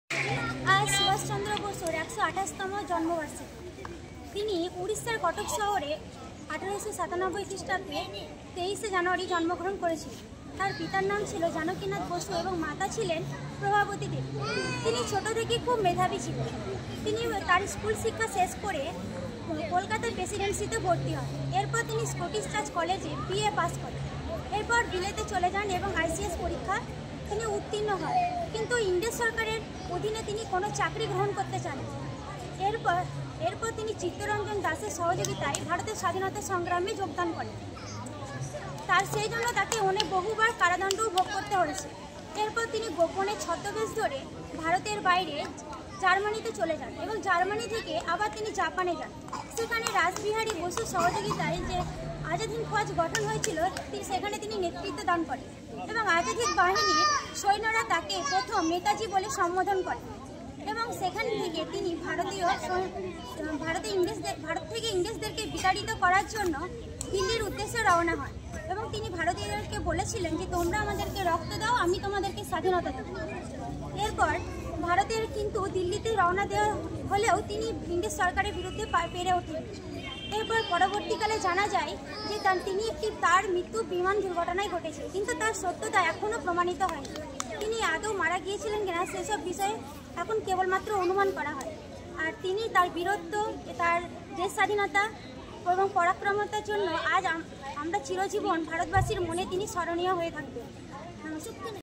আজ সুভাষচন্দ্র বসুর 128তম জন্মবার্ষিকী। তিনি উড়িষ্যার কটক শহরে 1897 খ্রিস্টাব্দে 23শে জানুয়ারি জন্মগ্রহণ করেছিলেন। তার পিতার নাম ছিল জানকীনাথ বসু এবং মাতা ছিলেন প্রভাবতী দেবী। তিনি ছোট থেকে খুব মেধাবী ছিলেন। তিনি তার স্কুল শিক্ষা শেষ করে কলকাতার প্রেসিডেন্সিতে ভর্তি হন। এরপর তিনি স্কটিশ চার্চ কলেজে বিএ পাস করেন। এরপর বিলেতে চলে যান এবং আইসিএস পরীক্ষা তিনি উত্তীর্ণ হন, কিন্তু ইংরেজ সরকারের অধীনে তিনি কোনো চাকরি গ্রহণ করতে চান। এরপর তিনি চিত্তরঞ্জন দাসের সহযোগিতায় ভারতের স্বাধীনতা সংগ্রামে যোগদান করেন। সেই জন্য তাকে বহুবার কারাদণ্ডও ভোগ করতে হয়েছে। এরপর তিনি গোপনে ছদ্মবেশ ধরে ভারতের বাইরে জার্মানিতে চলে যান এবং জার্মানি থেকে আবার তিনি জাপানে যান। সেখানে রাসবিহারী বসুর সহযোগিতায় যে আজাদ হিন্দ ফৌজ গঠন হয়েছিল সেখানে তিনি নেতৃত্ব দান করেন এবং আজাদ হিন্দ বাহিনীর সৈন্যরা তাকে প্রথম নেতাজি বলে সম্বোধন করেন এবং সেখান থেকে তিনি ভারত থেকে ইংরেজদেরকে বিতাড়িত করার জন্য দিল্লির উদ্দেশ্যে রওনা হন এবং তিনি ভারতীয়দেরকে বলেছিলেন যে তোমরা আমাদেরকে রক্ত দাও, আমি তোমাদেরকে স্বাধীনতা দেব। এরপর ভারতের কিন্তু দিল্লিতে রওনা দেওয়া হলেও তিনি ইংরেজ সরকারের বিরুদ্ধে পেরে ওঠেন। এরপর পরবর্তীকালে জানা যায় যে তার মৃত্যু বিমান দুর্ঘটনায় ঘটেছে, কিন্তু তার সত্যতা এখনও প্রমাণিত হয়নি। তিনি আদৌ মারা গিয়েছিলেন কিনা সেসব বিষয়ে এখন কেবলমাত্র অনুমান করা হয়। আর তিনি তার বীরত্ব, তার দেশ স্বাধীনতা এবং পরাক্রমতার জন্য আজ আমরা চিরজীবন ভারতবাসীর মনে তিনি স্মরণীয় হয়ে থাকবেন।